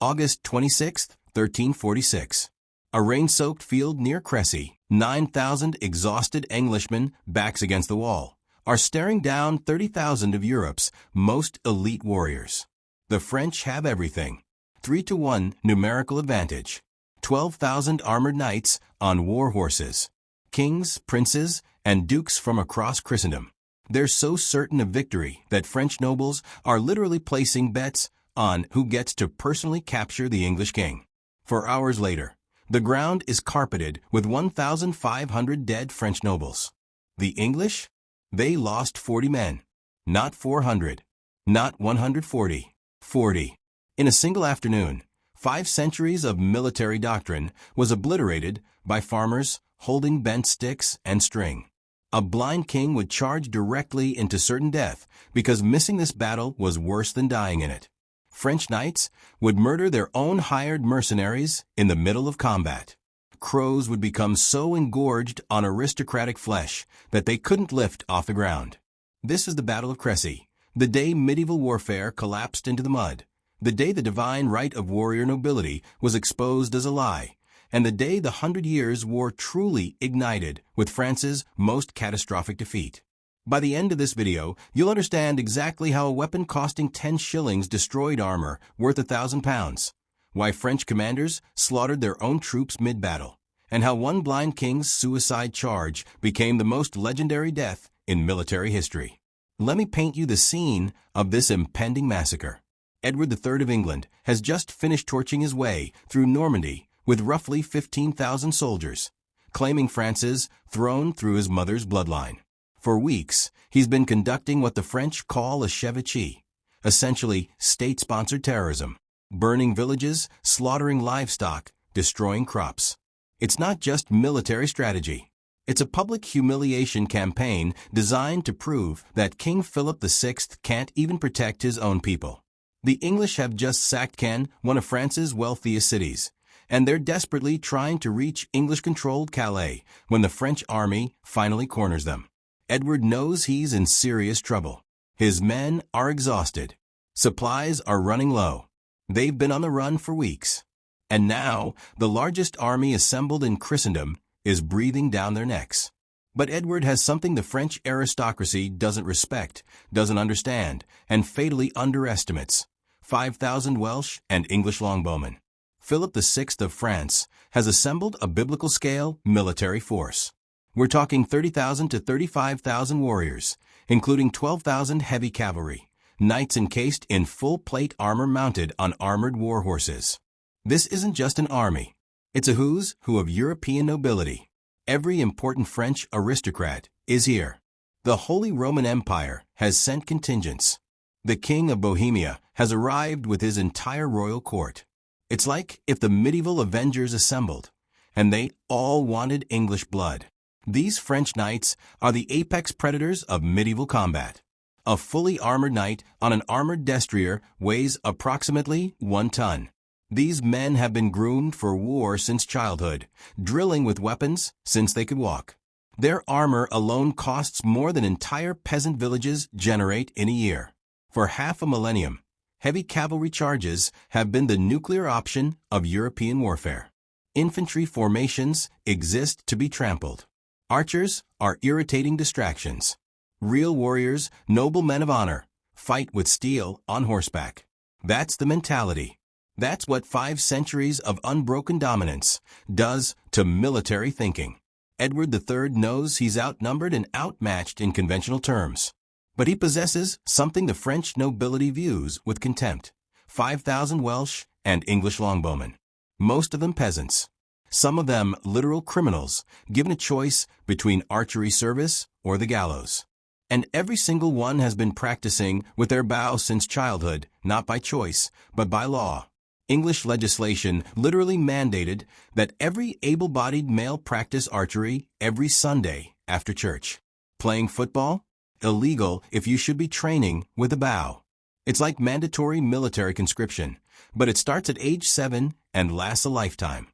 August 26, 1346. A rain-soaked field near Crécy, 9,000 exhausted Englishmen, backs against the wall, are staring down 30,000 of Europe's most elite warriors. The French have everything. 3-to-1 numerical advantage. 12,000 armored knights on war horses. Kings, princes, and dukes from across Christendom. They're so certain of victory that French nobles are literally placing bets on who gets to personally capture the English king. 4 hours later, the ground is carpeted with 1,500 dead French nobles. The English? They lost 40 men. Not 400. Not 140. 40. In a single afternoon, 5 centuries of military doctrine was obliterated by farmers holding bent sticks and string. A blind king would charge directly into certain death because missing this battle was worse than dying in it. French knights would murder their own hired mercenaries in the middle of combat. Crows would become so engorged on aristocratic flesh that they couldn't lift off the ground. This is the Battle of Crécy, the day medieval warfare collapsed into the mud, the day the divine right of warrior nobility was exposed as a lie, and the day the 100 Years' War truly ignited with France's most catastrophic defeat. By the end of this video, you'll understand exactly how a weapon costing 10 shillings destroyed armor worth £1,000, why French commanders slaughtered their own troops mid-battle, and how one blind king's suicide charge became the most legendary death in military history. Let me paint you the scene of this impending massacre. Edward III of England has just finished torching his way through Normandy with roughly 15,000 soldiers, claiming France's throne through his mother's bloodline. For weeks, he's been conducting what the French call a chevauchée, essentially state-sponsored terrorism, burning villages, slaughtering livestock, destroying crops. It's not just military strategy. It's a public humiliation campaign designed to prove that King Philip VI can't even protect his own people. The English have just sacked Caen, one of France's wealthiest cities, and they're desperately trying to reach English-controlled Calais when the French army finally corners them. Edward knows he's in serious trouble. His men are exhausted. Supplies are running low. They've been on the run for weeks. And now, the largest army assembled in Christendom is breathing down their necks. But Edward has something the French aristocracy doesn't respect, doesn't understand, and fatally underestimates: 5,000 Welsh and English longbowmen. Philip VI of France has assembled a biblical-scale military force. We're talking 30,000 to 35,000 warriors, including 12,000 heavy cavalry, knights encased in full-plate armor mounted on armored war horses. This isn't just an army. It's a who's who of European nobility. Every important French aristocrat is here. The Holy Roman Empire has sent contingents. The King of Bohemia has arrived with his entire royal court. It's like if the medieval Avengers assembled, and they all wanted English blood. These French knights are the apex predators of medieval combat. A fully armored knight on an armored destrier weighs approximately 1 ton. These men have been groomed for war since childhood, drilling with weapons since they could walk. Their armor alone costs more than entire peasant villages generate in a year. For half a millennium, heavy cavalry charges have been the nuclear option of European warfare. Infantry formations exist to be trampled. Archers are irritating distractions. Real warriors, noble men of honor, fight with steel on horseback. That's the mentality. That's what 5 centuries of unbroken dominance does to military thinking. Edward III knows he's outnumbered and outmatched in conventional terms. But he possesses something the French nobility views with contempt: 5,000 Welsh and English longbowmen. Most of them peasants. Some of them literal criminals, given a choice between archery service or the gallows. And every single one has been practicing with their bow since childhood, not by choice, but by law. English legislation literally mandated that every able-bodied male practice archery every Sunday after church. Playing football? Illegal if you should be training with a bow. It's like mandatory military conscription, but it starts at age 7 and lasts a lifetime.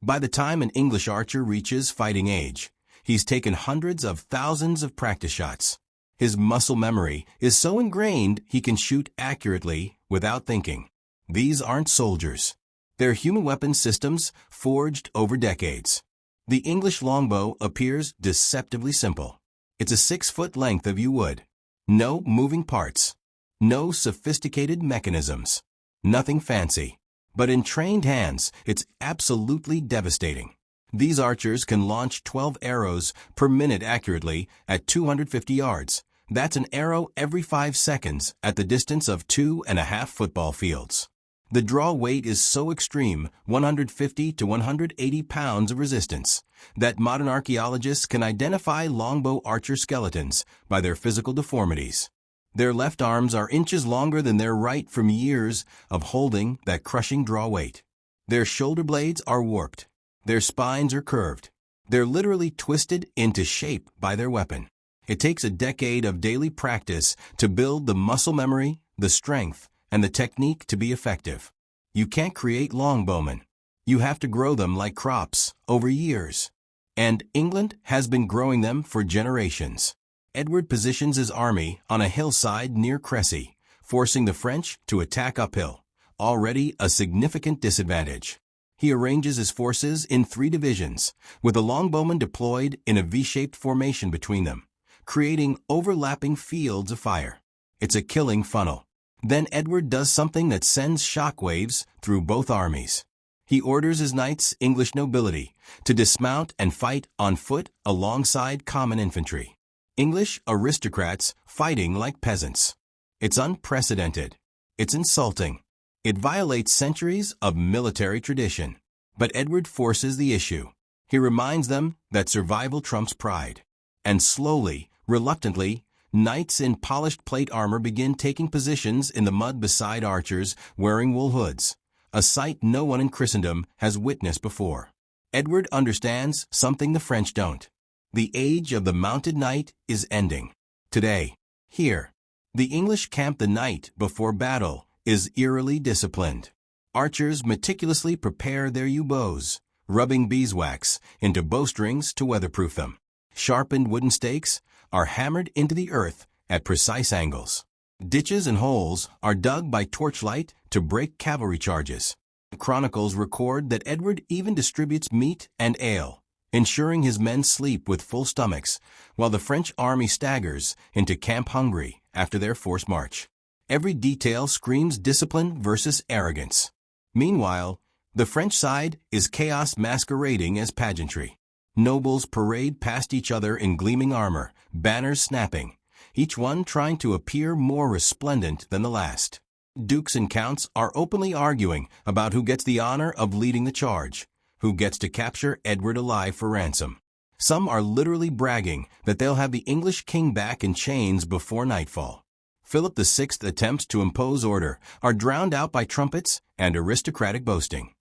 By the time an English archer reaches fighting age, he's taken hundreds of thousands of practice shots. His muscle memory is so ingrained he can shoot accurately without thinking. These aren't soldiers. They're human weapon systems forged over decades. The English longbow appears deceptively simple. It's a 6-foot length of yew wood. No moving parts. No sophisticated mechanisms. Nothing fancy. But in trained hands, it's absolutely devastating. These archers can launch 12 arrows per minute accurately at 250 yards. That's an arrow every 5 seconds at the distance of 2.5 football fields. The draw weight is so extreme, 150 to 180 pounds of resistance, that modern archaeologists can identify longbow archer skeletons by their physical deformities. Their left arms are inches longer than their right from years of holding that crushing draw weight. Their shoulder blades are warped. Their spines are curved. They're literally twisted into shape by their weapon. It takes a decade of daily practice to build the muscle memory, the strength, and the technique to be effective. You can't create longbowmen. You have to grow them like crops over years. And England has been growing them for generations. Edward positions his army on a hillside near Crécy, forcing the French to attack uphill, already a significant disadvantage. He arranges his forces in 3 divisions, with the longbowmen deployed in a V-shaped formation between them, creating overlapping fields of fire. It's a killing funnel. Then Edward does something that sends shockwaves through both armies. He orders his knights, English nobility, to dismount and fight on foot alongside common infantry. English aristocrats fighting like peasants. It's unprecedented. It's insulting. It violates centuries of military tradition. But Edward forces the issue. He reminds them that survival trumps pride. And slowly, reluctantly, knights in polished plate armor begin taking positions in the mud beside archers wearing wool hoods, a sight no one in Christendom has witnessed before. Edward understands something the French don't. The age of the mounted knight is ending. Today, here, the English camp the night before battle is eerily disciplined. Archers meticulously prepare their yew bows, rubbing beeswax into bowstrings to weatherproof them. Sharpened wooden stakes are hammered into the earth at precise angles. Ditches and holes are dug by torchlight to break cavalry charges. Chronicles record that Edward even distributes meat and ale, ensuring his men sleep with full stomachs, while the French army staggers into camp hungry after their forced march. Every detail screams discipline versus arrogance. Meanwhile, the French side is chaos masquerading as pageantry. Nobles parade past each other in gleaming armor, banners snapping, each one trying to appear more resplendent than the last. Dukes and counts are openly arguing about who gets the honor of leading the charge, who gets to capture Edward alive for ransom. Some are literally bragging that they'll have the English king back in chains before nightfall. Philip VI attempts to impose order are drowned out by trumpets and aristocratic boasting.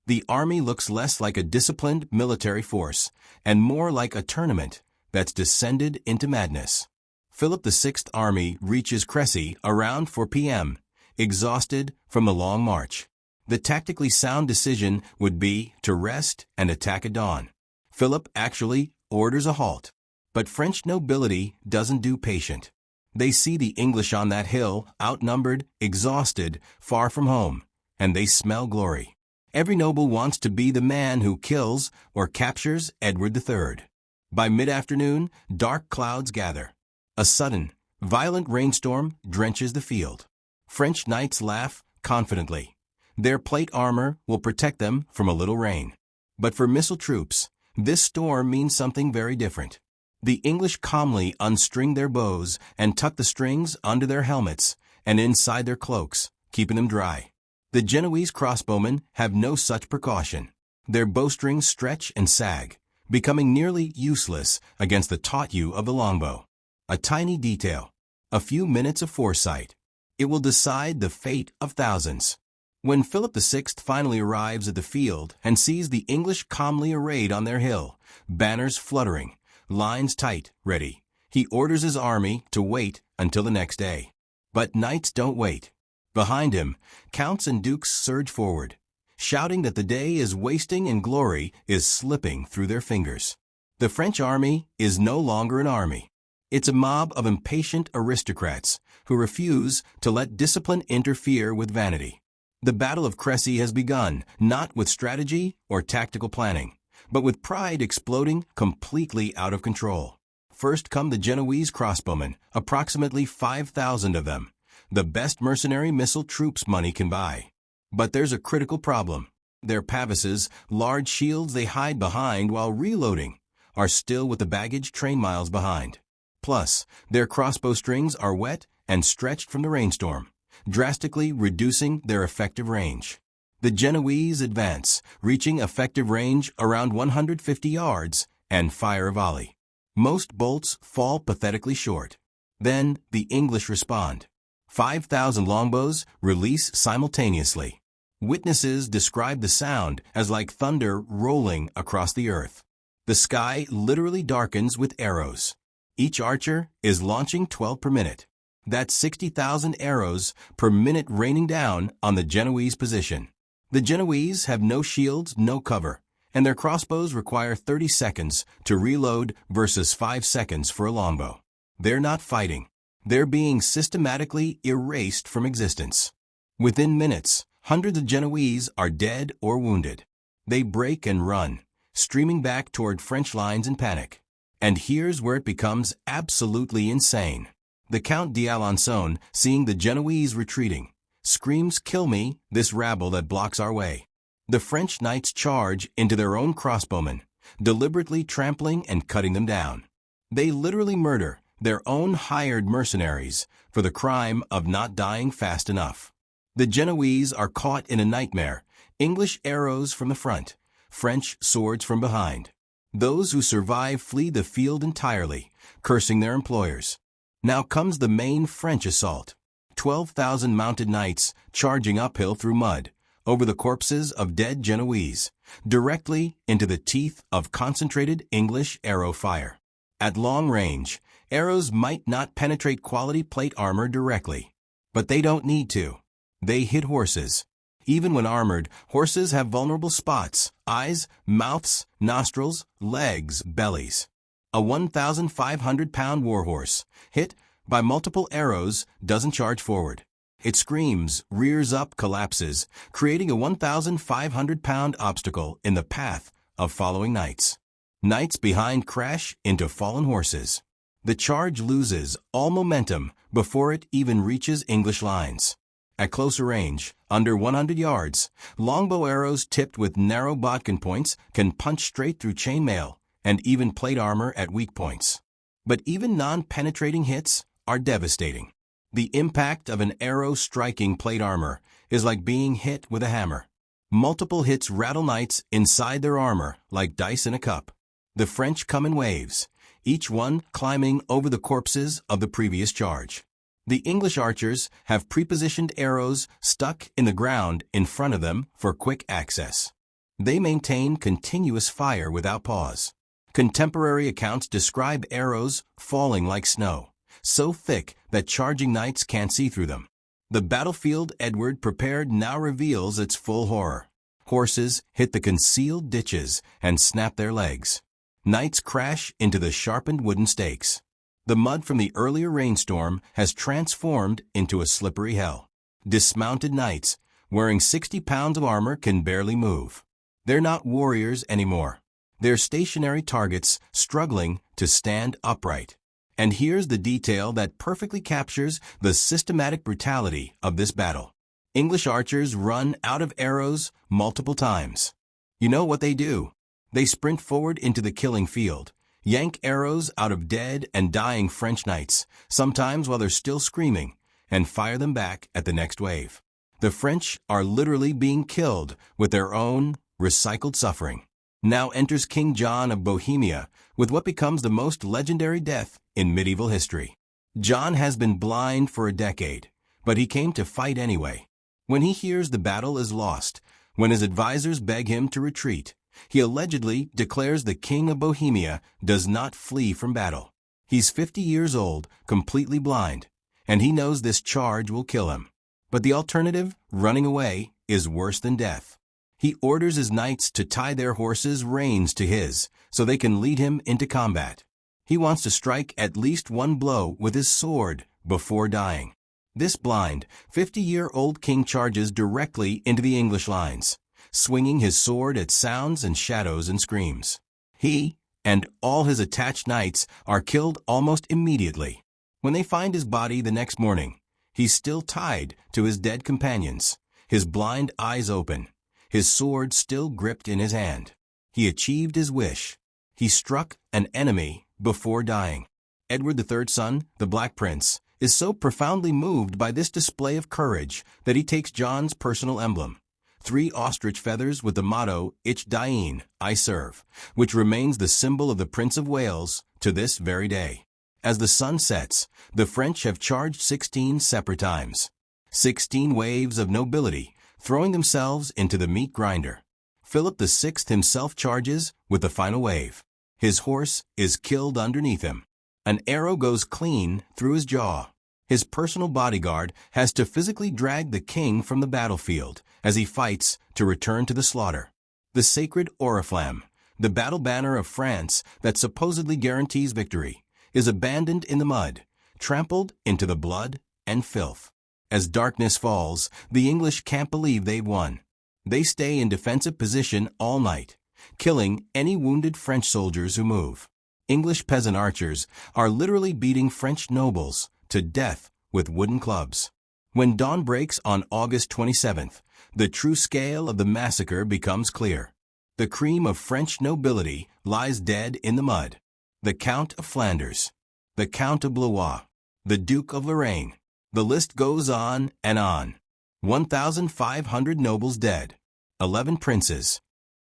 The army looks less like a disciplined military force and more like a tournament that's descended into madness. Philip VI army reaches Crécy around 4 p.m., exhausted from the long march. The tactically sound decision would be to rest and attack at dawn. Philip actually orders a halt. But French nobility doesn't do patient. They see the English on that hill, outnumbered, exhausted, far from home, and they smell glory. Every noble wants to be the man who kills or captures Edward III. By mid-afternoon, dark clouds gather. A sudden, violent rainstorm drenches the field. French knights laugh confidently. Their plate armor will protect them from a little rain. But for missile troops, this storm means something very different. The English calmly unstring their bows and tuck the strings under their helmets and inside their cloaks, keeping them dry. The Genoese crossbowmen have no such precaution. Their bowstrings stretch and sag, becoming nearly useless against the taut yew of the longbow. A tiny detail, a few minutes of foresight. It will decide the fate of thousands. When Philip VI finally arrives at the field and sees the English calmly arrayed on their hill, banners fluttering, lines tight, ready, he orders his army to wait until the next day. But knights don't wait. Behind him, counts and dukes surge forward, shouting that the day is wasting and glory is slipping through their fingers. The French army is no longer an army. It's a mob of impatient aristocrats who refuse to let discipline interfere with vanity. The Battle of Crécy has begun, not with strategy or tactical planning, but with pride exploding completely out of control. First come the Genoese crossbowmen, approximately 5,000 of them, the best mercenary missile troops money can buy. But there's a critical problem. Their pavises, large shields they hide behind while reloading, are still with the baggage train miles behind. Plus, their crossbow strings are wet and stretched from the rainstorm, drastically reducing their effective range. The Genoese advance, reaching effective range around 150 yards, and fire a volley. Most bolts fall pathetically short. Then the English respond. 5,000 longbows release simultaneously. Witnesses describe the sound as like thunder rolling across the earth. The sky literally darkens with arrows. Each archer is launching 12 per minute. That's 60,000 arrows per minute raining down on the Genoese position. The Genoese have no shields, no cover, and their crossbows require 30 seconds to reload versus 5 seconds for a longbow. They're not fighting. They're being systematically erased from existence. Within minutes, hundreds of Genoese are dead or wounded. They break and run, streaming back toward French lines in panic. And here's where it becomes absolutely insane. The Count d'Alençon, seeing the Genoese retreating, screams, "Kill me, this rabble that blocks our way." The French knights charge into their own crossbowmen, deliberately trampling and cutting them down. They literally murder their own hired mercenaries for the crime of not dying fast enough. The Genoese are caught in a nightmare, English arrows from the front, French swords from behind. Those who survive flee the field entirely, cursing their employers. Now comes the main French assault. 12,000 mounted knights charging uphill through mud, over the corpses of dead Genoese, directly into the teeth of concentrated English arrow fire. At long range, arrows might not penetrate quality plate armor directly, but they don't need to. They hit horses. Even when armored, horses have vulnerable spots: eyes, mouths, nostrils, legs, bellies. A 1,500-pound warhorse, hit by multiple arrows, doesn't charge forward. It screams, rears up, collapses, creating a 1,500-pound obstacle in the path of following knights. Knights behind crash into fallen horses. The charge loses all momentum before it even reaches English lines. At closer range, under 100 yards, longbow arrows tipped with narrow bodkin points can punch straight through chainmail and even plate armor at weak points. But even non-penetrating hits are devastating. The impact of an arrow striking plate armor is like being hit with a hammer. Multiple hits rattle knights inside their armor like dice in a cup. The French come in waves, each one climbing over the corpses of the previous charge. The English archers have prepositioned arrows stuck in the ground in front of them for quick access. They maintain continuous fire without pause. Contemporary accounts describe arrows falling like snow, so thick that charging knights can't see through them. The battlefield Edward prepared now reveals its full horror. Horses hit the concealed ditches and snap their legs. Knights crash into the sharpened wooden stakes. The mud from the earlier rainstorm has transformed into a slippery hell. Dismounted knights, wearing 60 pounds of armor, can barely move. They're not warriors anymore. They're stationary targets struggling to stand upright. And here's the detail that perfectly captures the systematic brutality of this battle. English archers run out of arrows multiple times. You know what they do? They sprint forward into the killing field, yank arrows out of dead and dying French knights, sometimes while they're still screaming, and fire them back at the next wave. The French are literally being killed with their own recycled suffering. Now enters King John of Bohemia with what becomes the most legendary death in medieval history. John has been blind for a decade, but he came to fight anyway. When he hears the battle is lost, when his advisors beg him to retreat, he allegedly declares the King of Bohemia does not flee from battle. He's 50 years old, completely blind, and he knows this charge will kill him. But the alternative, running away, is worse than death. He orders his knights to tie their horses' reins to his, so they can lead him into combat. He wants to strike at least one blow with his sword before dying. This blind, 50-year-old king charges directly into the English lines, swinging his sword at sounds and shadows and screams. He and all his attached knights are killed almost immediately. When they find his body the next morning, he's still tied to his dead companions, his blind eyes open, his sword still gripped in his hand. He achieved his wish. He struck an enemy before dying. Edward III's son, the Black Prince, is so profoundly moved by this display of courage that he takes John's personal emblem, 3 ostrich feathers with the motto, Ich dien, I serve, which remains the symbol of the Prince of Wales to this very day. As the sun sets, the French have charged 16 separate times. 16 waves of nobility, throwing themselves into the meat grinder. Philip VI himself charges with the final wave. His horse is killed underneath him. An arrow goes clean through his jaw. His personal bodyguard has to physically drag the king from the battlefield as he fights to return to the slaughter. The sacred oriflamme, the battle banner of France that supposedly guarantees victory, is abandoned in the mud, trampled into the blood and filth. As darkness falls, the English can't believe they've won. They stay in defensive position all night, killing any wounded French soldiers who move. English peasant archers are literally beating French nobles to death with wooden clubs. When dawn breaks on August 27th, the true scale of the massacre becomes clear. The cream of French nobility lies dead in the mud. The Count of Flanders, the Count of Blois, the Duke of Lorraine. The list goes on and on. 1,500 nobles dead, 11 princes,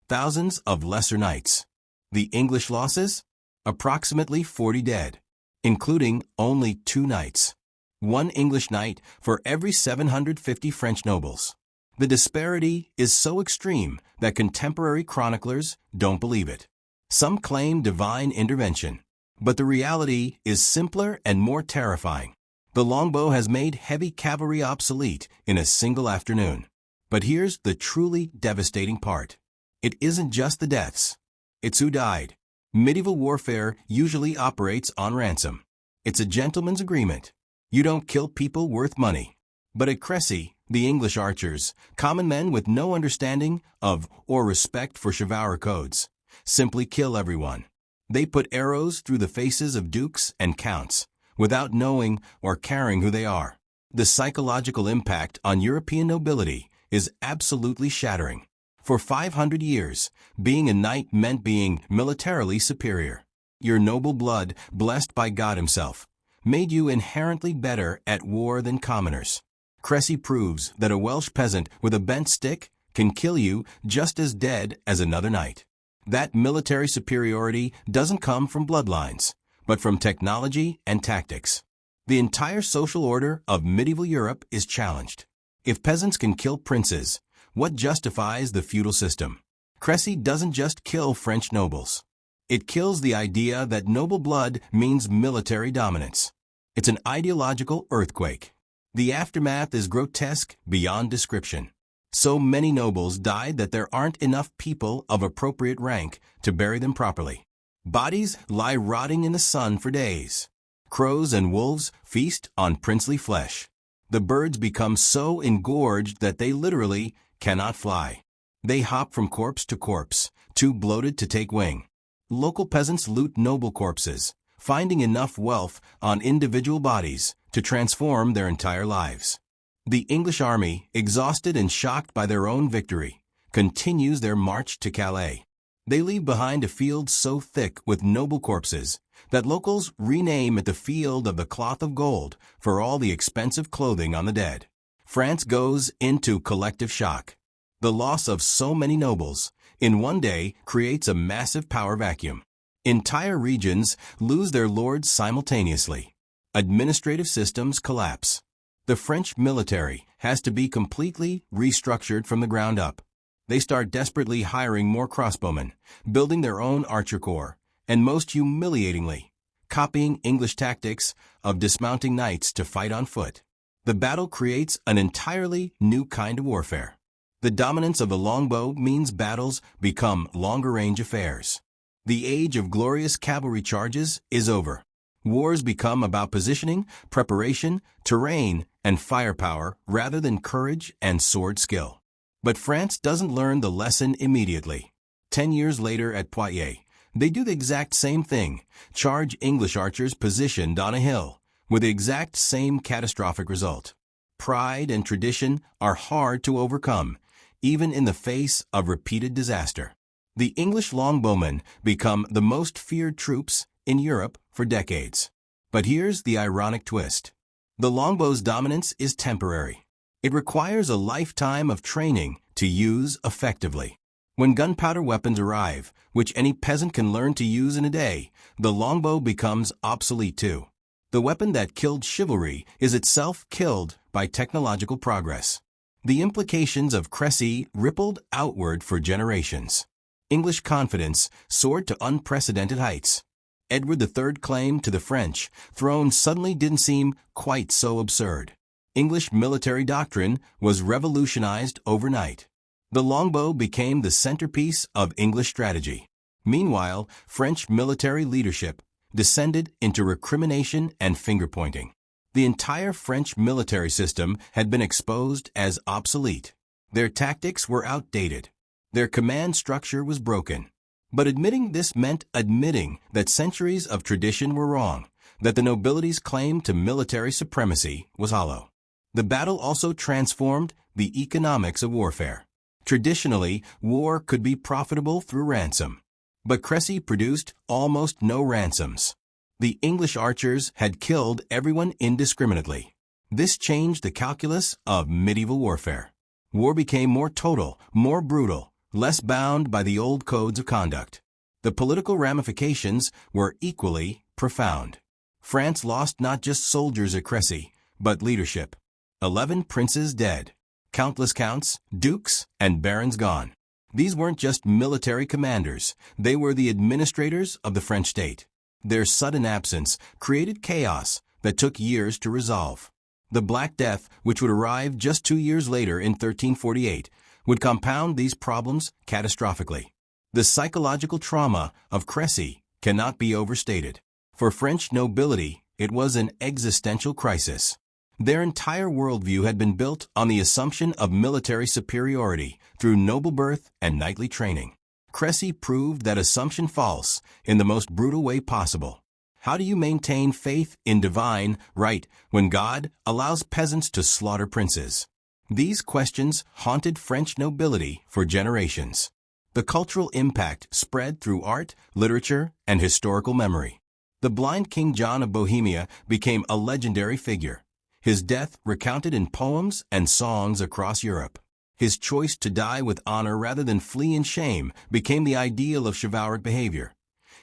thousands of lesser knights. The English losses? Approximately 40 dead, including only 2 knights. 1 English knight for every 750 French nobles. The disparity is so extreme that contemporary chroniclers don't believe it. Some claim divine intervention, but the reality is simpler and more terrifying. The longbow has made heavy cavalry obsolete in a single afternoon. But here's the truly devastating part. It isn't just the deaths. It's who died. Medieval warfare usually operates on ransom. It's a gentleman's agreement. You don't kill people worth money. But at Crécy, the English archers, common men with no understanding of or respect for chivalry codes, simply kill everyone. They put arrows through the faces of dukes and counts, without knowing or caring who they are. The psychological impact on European nobility is absolutely shattering. For 500 years, being a knight meant being militarily superior. Your noble blood, blessed by God himself, made you inherently better at war than commoners. Crécy proves that a Welsh peasant with a bent stick can kill you just as dead as another knight. That military superiority doesn't come from bloodlines, but from technology and tactics. The entire social order of medieval Europe is challenged. If peasants can kill princes, what justifies the feudal system? Crécy doesn't just kill French nobles. It kills the idea that noble blood means military dominance. It's an ideological earthquake. The aftermath is grotesque beyond description. So many nobles died that there aren't enough people of appropriate rank to bury them properly. Bodies lie rotting in the sun for days. Crows and wolves feast on princely flesh. The birds become so engorged that they literally cannot fly. They hop from corpse to corpse, too bloated to take wing. Local peasants loot noble corpses, finding enough wealth on individual bodies to transform their entire lives. The English army, exhausted and shocked by their own victory, continues their march to Calais. They leave behind a field so thick with noble corpses that locals rename it the Field of the Cloth of Gold for all the expensive clothing on the dead. France goes into collective shock. The loss of so many nobles in one day creates a massive power vacuum. Entire regions lose their lords simultaneously. Administrative systems collapse. The French military has to be completely restructured from the ground up. They start desperately hiring more crossbowmen, building their own archer corps, and most humiliatingly, copying English tactics of dismounting knights to fight on foot. The battle creates an entirely new kind of warfare. The dominance of the longbow means battles become longer-range affairs. The age of glorious cavalry charges is over. Wars become about positioning, preparation, terrain, and firepower rather than courage and sword skill. But France doesn't learn the lesson immediately. 10 years later at Poitiers, they do the exact same thing, charge English archers positioned on a hill, with the exact same catastrophic result. Pride and tradition are hard to overcome, even in the face of repeated disaster. The English longbowmen become the most feared troops in Europe for decades. But here's the ironic twist. The longbow's dominance is temporary. It requires a lifetime of training to use effectively. When gunpowder weapons arrive, which any peasant can learn to use in a day, the longbow becomes obsolete too. The weapon that killed chivalry is itself killed by technological progress. The implications of Crécy rippled outward for generations. English confidence soared to unprecedented heights. Edward III's claim to the French throne suddenly didn't seem quite so absurd. English military doctrine was revolutionized overnight. The longbow became the centerpiece of English strategy. Meanwhile, French military leadership descended into recrimination and finger-pointing. The entire French military system had been exposed as obsolete. Their tactics were outdated. Their command structure was broken. But admitting this meant admitting that centuries of tradition were wrong, that the nobility's claim to military supremacy was hollow. The battle also transformed the economics of warfare. Traditionally, war could be profitable through ransom. But Crécy produced almost no ransoms. The English archers had killed everyone indiscriminately. This changed the calculus of medieval warfare. War became more total, more brutal, less bound by the old codes of conduct. The political ramifications were equally profound. France lost not just soldiers at Crécy, but leadership. 11 princes dead. Countless counts, dukes, and barons gone. These weren't just military commanders, they were the administrators of the French state. Their sudden absence created chaos that took years to resolve. The Black Death, which would arrive just 2 years later in 1348, would compound these problems catastrophically. The psychological trauma of Crécy cannot be overstated. For French nobility, it was an existential crisis. Their entire worldview had been built on the assumption of military superiority through noble birth and knightly training. Crécy proved that assumption false in the most brutal way possible. How do you maintain faith in divine right when God allows peasants to slaughter princes? These questions haunted French nobility for generations. The cultural impact spread through art, literature, and historical memory. The blind King John of Bohemia became a legendary figure. His death recounted in poems and songs across Europe. His choice to die with honor rather than flee in shame became the ideal of chivalric behavior,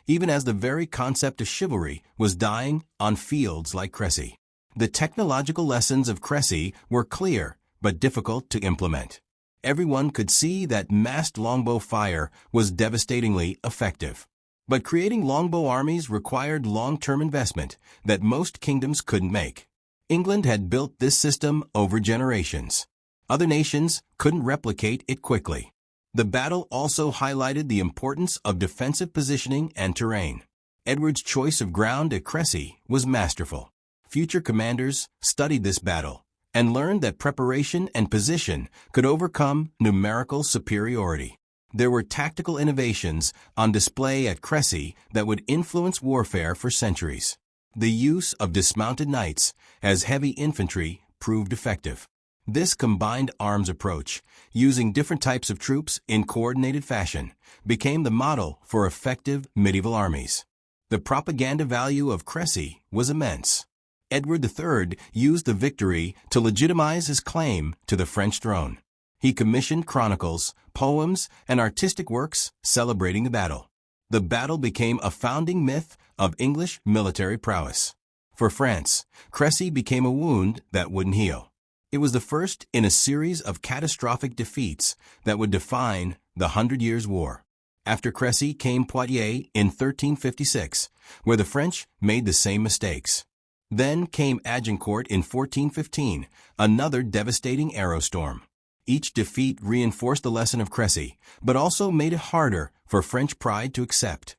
even as the very concept of chivalry was dying on fields like Crécy. The technological lessons of Crécy were clear but difficult to implement. Everyone could see that massed longbow fire was devastatingly effective. But creating longbow armies required long-term investment that most kingdoms couldn't make. England had built this system over generations. Other nations couldn't replicate it quickly. The battle also highlighted the importance of defensive positioning and terrain. Edward's choice of ground at Crécy was masterful. Future commanders studied this battle and learned that preparation and position could overcome numerical superiority. There were tactical innovations on display at Crécy that would influence warfare for centuries. The use of dismounted knights as heavy infantry proved effective. This combined arms approach, using different types of troops in coordinated fashion, became the model for effective medieval armies. The propaganda value of Crécy was immense. Edward III used the victory to legitimize his claim to the French throne. He commissioned chronicles, poems, and artistic works celebrating the battle. The battle became a founding myth of English military prowess. For France, Crécy became a wound that wouldn't heal. It was the first in a series of catastrophic defeats that would define the 100 Years' War. After Crécy came Poitiers in 1356, where the French made the same mistakes. Then came Agincourt in 1415, another devastating arrow storm. Each defeat reinforced the lesson of Crécy, but also made it harder for French pride to accept.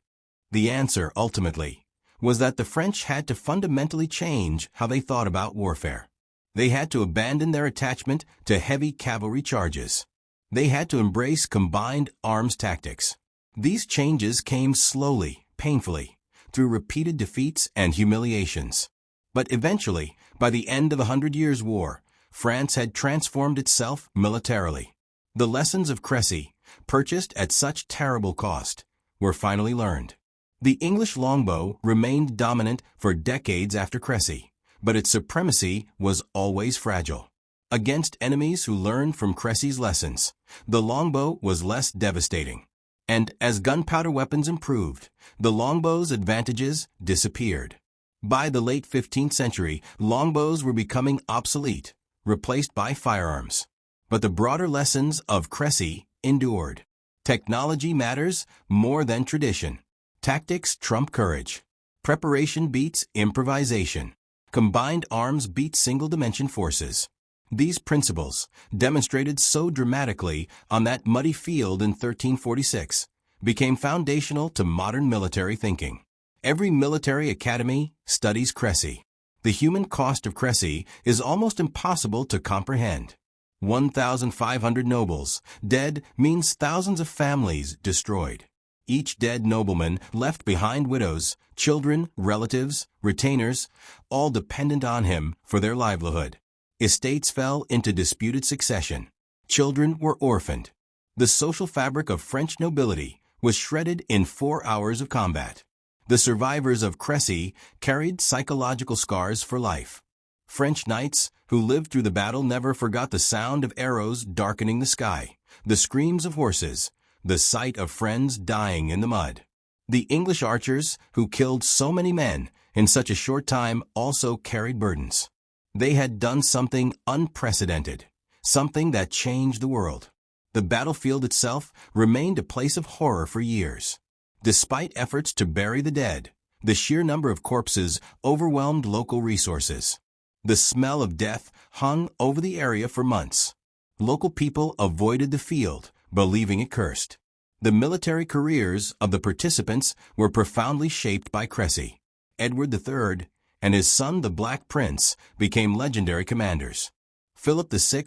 The answer, ultimately, was that the French had to fundamentally change how they thought about warfare. They had to abandon their attachment to heavy cavalry charges. They had to embrace combined arms tactics. These changes came slowly, painfully, through repeated defeats and humiliations. But eventually, by the end of the 100 Years' War, France had transformed itself militarily. The lessons of Crécy, purchased at such terrible cost, were finally learned. The English longbow remained dominant for decades after Crécy, but its supremacy was always fragile. Against enemies who learned from Crécy's lessons, the longbow was less devastating. And as gunpowder weapons improved, the longbow's advantages disappeared. By the late 15th century, longbows were becoming obsolete, replaced by firearms. But the broader lessons of Crécy endured. Technology matters more than tradition. Tactics trump courage. Preparation beats improvisation. Combined arms beat single-dimension forces. These principles, demonstrated so dramatically on that muddy field in 1346, became foundational to modern military thinking. Every military academy studies Crécy. The human cost of Crécy is almost impossible to comprehend. 1,500 nobles dead means thousands of families destroyed. Each dead nobleman left behind widows, children, relatives, retainers, all dependent on him for their livelihood. Estates fell into disputed succession. Children were orphaned. The social fabric of French nobility was shredded in 4 hours of combat. The survivors of Crécy carried psychological scars for life. French knights who lived through the battle never forgot the sound of arrows darkening the sky, the screams of horses, the sight of friends dying in the mud. The English archers who killed so many men in such a short time also carried burdens. They had done something unprecedented, something that changed the world. The battlefield itself remained a place of horror for years. Despite efforts to bury the dead, the sheer number of corpses overwhelmed local resources. The smell of death hung over the area for months. Local people avoided the field, believing it cursed. The military careers of the participants were profoundly shaped by Crécy. Edward III and his son the Black Prince became legendary commanders. Philip VI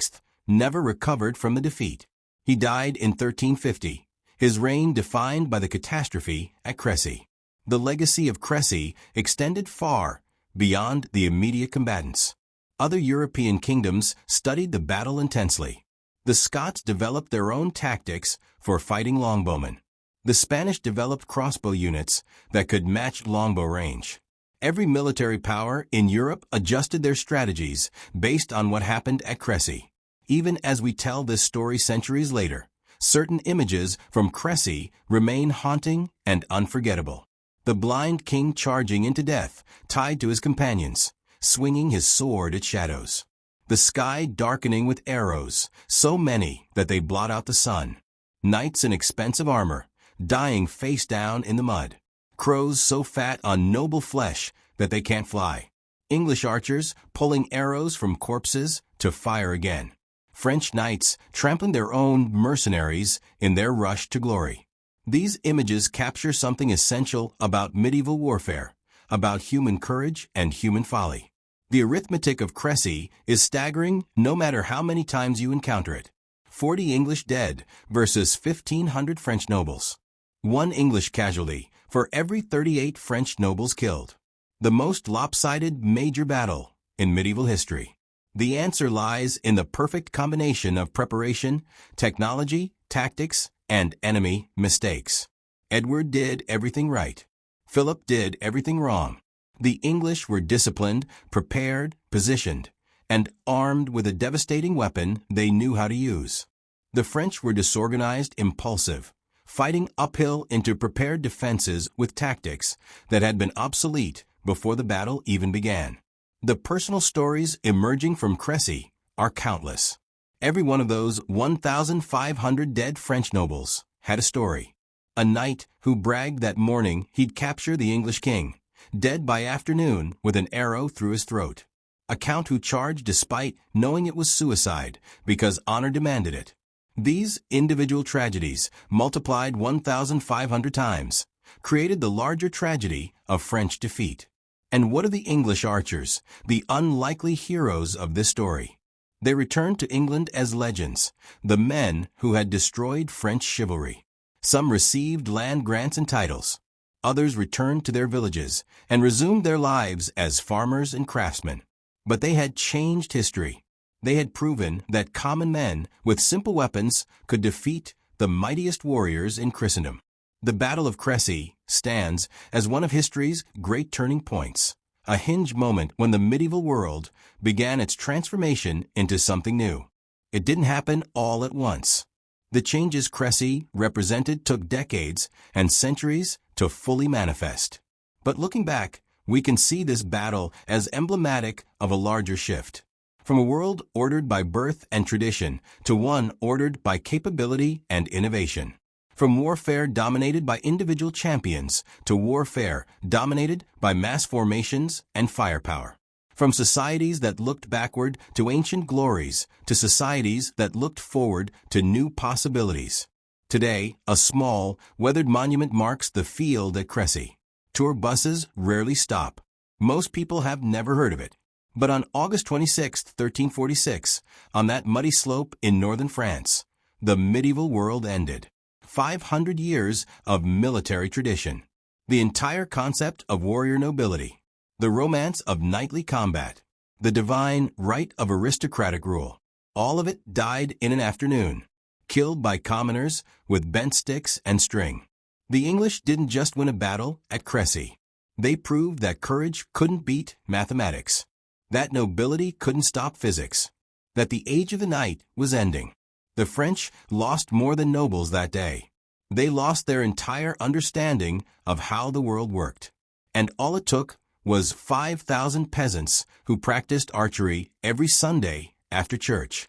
never recovered from the defeat. He died in 1350, his reign defined by the catastrophe at Crécy. The legacy of Crécy extended far beyond the immediate combatants. Other European kingdoms studied the battle intensely. The Scots developed their own tactics for fighting longbowmen. The Spanish developed crossbow units that could match longbow range. Every military power in Europe adjusted their strategies based on what happened at Crécy. Even as we tell this story centuries later, certain images from Crécy remain haunting and unforgettable. The blind king charging into death, tied to his companions, swinging his sword at shadows. The sky darkening with arrows, so many that they blot out the sun. Knights in expensive armor, dying face down in the mud. Crows so fat on noble flesh that they can't fly. English archers pulling arrows from corpses to fire again. French knights trampling their own mercenaries in their rush to glory. These images capture something essential about medieval warfare, about human courage and human folly. The arithmetic of Crécy is staggering no matter how many times you encounter it. 40 English dead versus 1,500 French nobles. 1 English casualty for every 38 French nobles killed. The most lopsided major battle in medieval history. The answer lies in the perfect combination of preparation, technology, tactics, and enemy mistakes. Edward did everything right. Philip did everything wrong. The English were disciplined, prepared, positioned, and armed with a devastating weapon they knew how to use. The French were disorganized, impulsive, fighting uphill into prepared defenses with tactics that had been obsolete before the battle even began. The personal stories emerging from Crécy are countless. Every one of those 1,500 dead French nobles had a story. A knight who bragged that morning he'd capture the English king, dead by afternoon with an arrow through his throat. A count who charged despite knowing it was suicide because honor demanded it. These individual tragedies, multiplied 1,500 times, created the larger tragedy of French defeat. And what of the English archers, the unlikely heroes of this story? They returned to England as legends, the men who had destroyed French chivalry. Some received land grants and titles. Others returned to their villages and resumed their lives as farmers and craftsmen. But they had changed history. They had proven that common men with simple weapons could defeat the mightiest warriors in Christendom. The Battle of Crécy stands as one of history's great turning points, a hinge moment when the medieval world began its transformation into something new. It didn't happen all at once. The changes Crécy represented took decades and centuries to fully manifest. But looking back, we can see this battle as emblematic of a larger shift. From a world ordered by birth and tradition to one ordered by capability and innovation. From warfare dominated by individual champions to warfare dominated by mass formations and firepower. From societies that looked backward to ancient glories to societies that looked forward to new possibilities. Today, a small, weathered monument marks the field at Crécy. Tour buses rarely stop. Most people have never heard of it. But on August 26, 1346, on that muddy slope in northern France, the medieval world ended. 500 years of military tradition. The entire concept of warrior nobility. The romance of knightly combat. The divine right of aristocratic rule. All of it died in an afternoon. Killed by commoners with bent sticks and string. The English didn't just win a battle at Crécy. They proved that courage couldn't beat mathematics. That nobility couldn't stop physics. That the age of the knight was ending. The French lost more than nobles that day. They lost their entire understanding of how the world worked. And all it took was 5,000 peasants who practiced archery every Sunday after church.